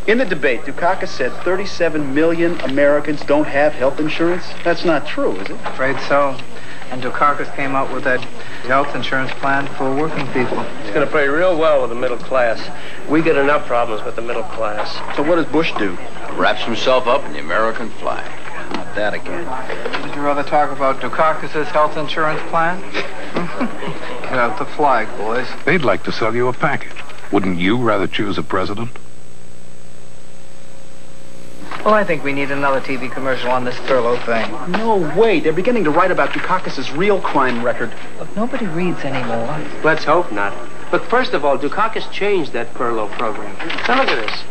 In the debate, Dukakis said 37 million Americans don't have health insurance. That's not true, is it? Afraid so. And Dukakis came up with that health insurance plan for working people. It's going to pay real well with the middle class. We get enough problems with the middle class. So what does Bush do? Wraps himself up in the American flag. Not that again. Would you rather talk about Dukakis' health insurance plan? Get out the flag, boys. They'd like to sell you a package. Wouldn't you rather choose a president? Well, I think we need another TV commercial on this furlough thing. No way. They're beginning to write about Dukakis' real crime record. Look, nobody reads anymore. Let's hope not. Look, first of all, Dukakis changed that furlough program. Now look at this.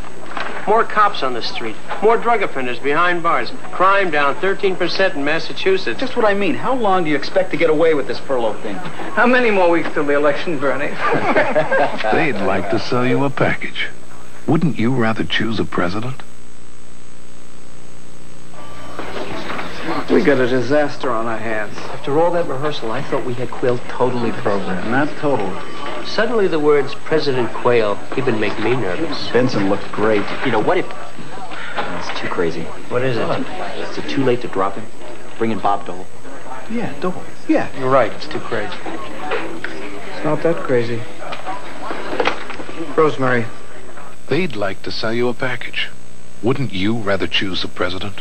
More cops on the street. More drug offenders behind bars. Crime down 13% in Massachusetts. Just what I mean. How long do you expect to get away with this furlough thing? How many more weeks till the election, Bernie? They'd like to sell you a package. Wouldn't you rather choose a president? We got a disaster on our hands. After all that rehearsal, I thought we had Quail totally programmed. Not totally. Suddenly the words President Quail even make me nervous. Benson looked great. You know, what if... It's too crazy. What is it? Is it too late to drop him? Bring in Bob Dole? Yeah, Dole. Yeah, you're right. It's too crazy. It's not that crazy. Rosemary. They'd like to sell you a package. Wouldn't you rather choose a president?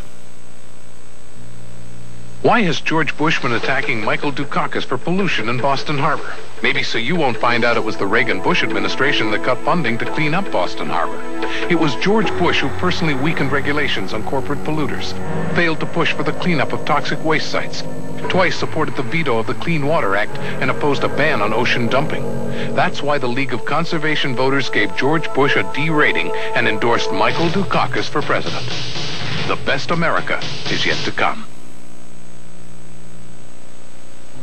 Why has George Bush been attacking Michael Dukakis for pollution in Boston Harbor? Maybe so you won't find out it was the Reagan-Bush administration that cut funding to clean up Boston Harbor. It was George Bush who personally weakened regulations on corporate polluters, failed to push for the cleanup of toxic waste sites, twice supported the veto of the Clean Water Act, and opposed a ban on ocean dumping. That's why the League of Conservation Voters gave George Bush a D rating and endorsed Michael Dukakis for president. The best America is yet to come.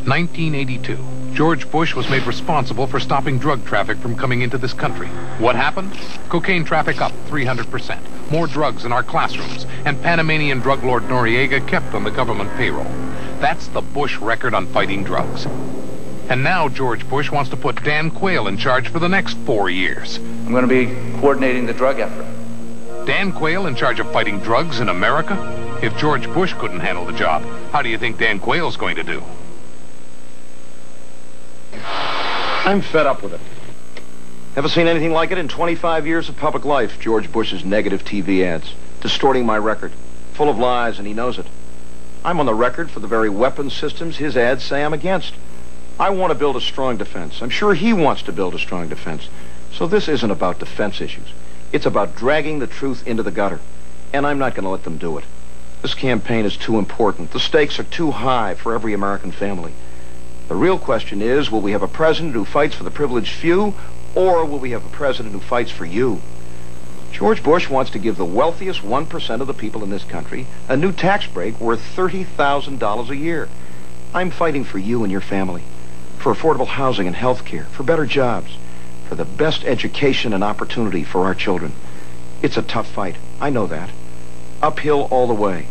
1982. George Bush was made responsible for stopping drug traffic from coming into this country. What happened? Cocaine traffic up 300%. More drugs in our classrooms. And Panamanian drug lord Noriega kept on the government payroll. That's the Bush record on fighting drugs. And now George Bush wants to put Dan Quayle in charge for the next 4 years. I'm going to be coordinating the drug effort. Dan Quayle in charge of fighting drugs in America? If George Bush couldn't handle the job, how do you think Dan Quayle's going to do? I'm fed up with it. Haven't seen anything like it in 25 years of public life. George Bush's negative TV ads, distorting my record, full of lies, and he knows it. I'm on the record for the very weapons systems his ads say I'm against. I want to build a strong defense. I'm sure he wants to build a strong defense. So this isn't about defense issues. It's about dragging the truth into the gutter. And I'm not going to let them do it. This campaign is too important. The stakes are too high for every American family. The real question is, will we have a president who fights for the privileged few, or will we have a president who fights for you? George Bush wants to give the wealthiest 1% of the people in this country a new tax break worth $30,000 a year. I'm fighting for you and your family, for affordable housing and health care, for better jobs, for the best education and opportunity for our children. It's a tough fight. I know that. Uphill all the way.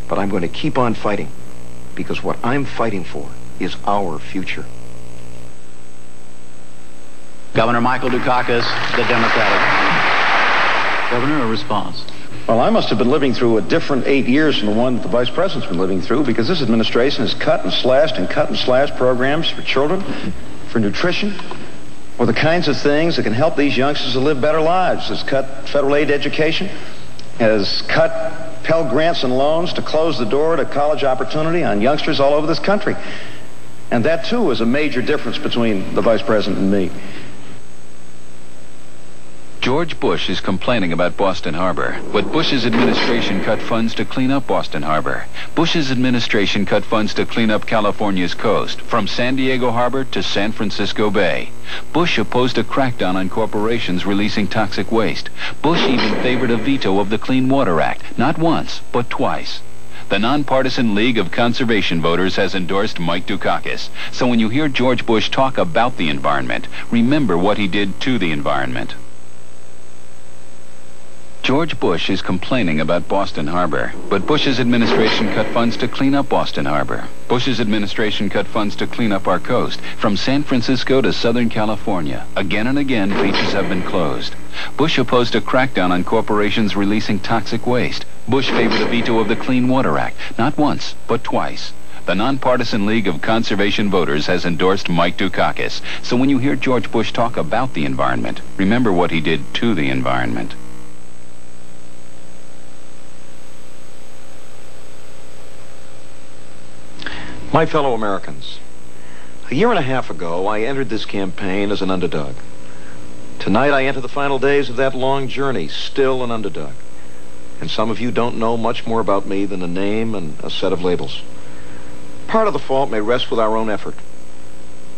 But I'm going to keep on fighting, because what I'm fighting for is our future. Governor Michael Dukakis, the Democratic. Governor, a response. Well, I must have been living through a different 8 years from the one that the vice president's been living through, because this administration has cut and slashed programs for children, for nutrition, or the kinds of things that can help these youngsters to live better lives. Has cut federal aid to education, has cut Pell Grants and loans to close the door to college opportunity on youngsters all over this country. And that, too, is a major difference between the vice president and me. George Bush is complaining about Boston Harbor, but Bush's administration cut funds to clean up Boston Harbor. Bush's administration cut funds to clean up California's coast, from San Diego Harbor to San Francisco Bay. Bush opposed a crackdown on corporations releasing toxic waste. Bush even favored a veto of the Clean Water Act, not once, but twice. The nonpartisan League of Conservation Voters has endorsed Mike Dukakis. So when you hear George Bush talk about the environment, remember what he did to the environment. George Bush is complaining about Boston Harbor, but Bush's administration cut funds to clean up Boston Harbor. Bush's administration cut funds to clean up our coast, from San Francisco to Southern California. Again and again, beaches have been closed. Bush opposed a crackdown on corporations releasing toxic waste. Bush favored a veto of the Clean Water Act, not once, but twice. The Nonpartisan League of Conservation Voters has endorsed Mike Dukakis. So when you hear George Bush talk about the environment, remember what he did to the environment. My fellow Americans, a year and a half ago, I entered this campaign as an underdog. Tonight, I enter the final days of that long journey, still an underdog. And some of you don't know much more about me than a name and a set of labels. Part of the fault may rest with our own effort.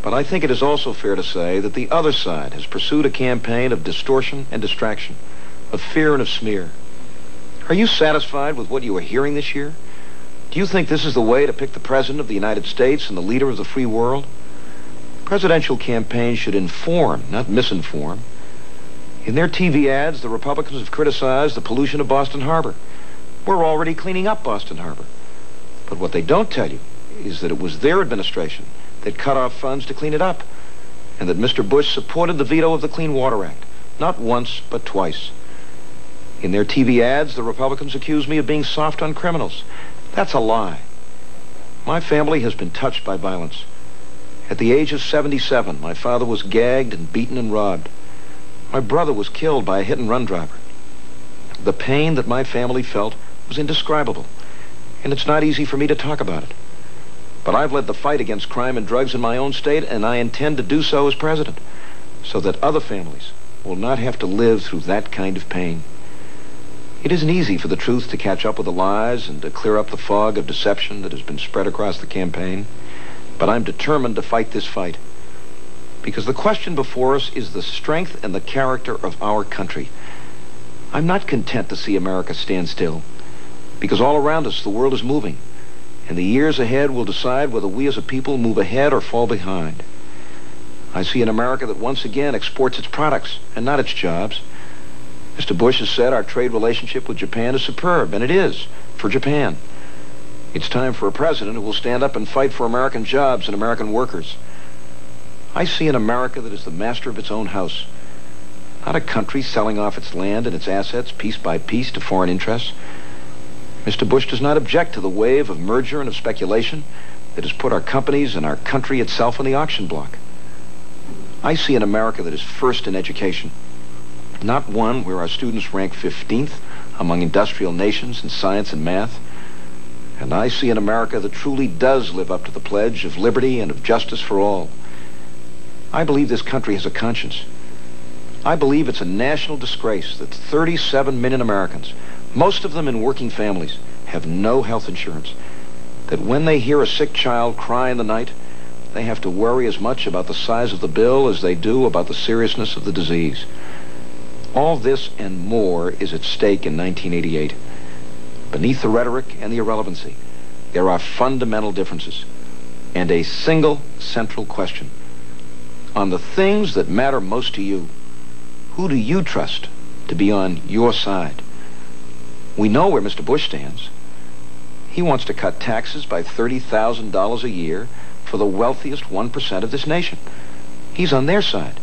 But I think it is also fair to say that the other side has pursued a campaign of distortion and distraction, of fear and of smear. Are you satisfied with what you are hearing this year? Do you think this is the way to pick the President of the United States and the leader of the free world? Presidential campaigns should inform, not misinform. In their TV ads, the Republicans have criticized the pollution of Boston Harbor. We're already cleaning up Boston Harbor. But what they don't tell you is that it was their administration that cut off funds to clean it up, and that Mr. Bush supported the veto of the Clean Water Act, not once, but twice. In their TV ads, the Republicans accuse me of being soft on criminals. That's a lie. My family has been touched by violence. At the age of 77, my father was gagged and beaten and robbed. My brother was killed by a hit-and-run driver. The pain that my family felt was indescribable, and it's not easy for me to talk about it. But I've led the fight against crime and drugs in my own state, and I intend to do so as president, so that other families will not have to live through that kind of pain. It isn't easy for the truth to catch up with the lies and to clear up the fog of deception that has been spread across the campaign. But I'm determined to fight this fight. Because the question before us is the strength and the character of our country. I'm not content to see America stand still. Because all around us, the world is moving. And the years ahead will decide whether we as a people move ahead or fall behind. I see an America that once again exports its products and not its jobs. Mr. Bush has said our trade relationship with Japan is superb, and it is, for Japan. It's time for a president who will stand up and fight for American jobs and American workers. I see an America that is the master of its own house, not a country selling off its land and its assets piece by piece to foreign interests. Mr. Bush does not object to the wave of merger and of speculation that has put our companies and our country itself on the auction block. I see an America that is first in education, not one where our students rank 15th among industrial nations in science and math. And I see an America that truly does live up to the pledge of liberty and of justice for all. I believe this country has a conscience. I believe it's a national disgrace that 37 million Americans, most of them in working families, have no health insurance. That when they hear a sick child cry in the night, they have to worry as much about the size of the bill as they do about the seriousness of the disease. All this and more is at stake in 1988. Beneath the rhetoric and the irrelevancy, there are fundamental differences and a single central question. On the things that matter most to you, who do you trust to be on your side? We know where Mr. Bush stands. He wants to cut taxes by $30,000 a year for the wealthiest 1% of this nation. He's on their side.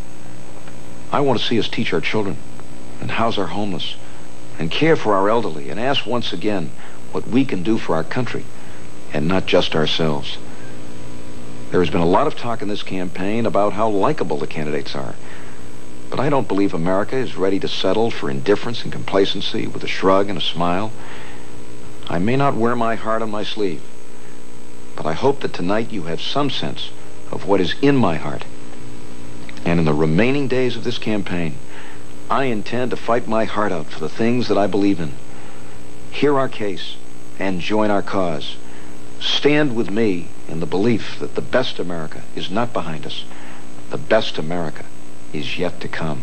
I want to see us teach our children and house our homeless and care for our elderly and ask once again what we can do for our country and not just ourselves. There has been a lot of talk in this campaign about how likable the candidates are. But I don't believe America is ready to settle for indifference and complacency with a shrug and a smile. I may not wear my heart on my sleeve, but I hope that tonight you have some sense of what is in my heart. And in the remaining days of this campaign, I intend to fight my heart out for the things that I believe in. Hear our case and join our cause. Stand with me in the belief that the best America is not behind us. The best America is yet to come.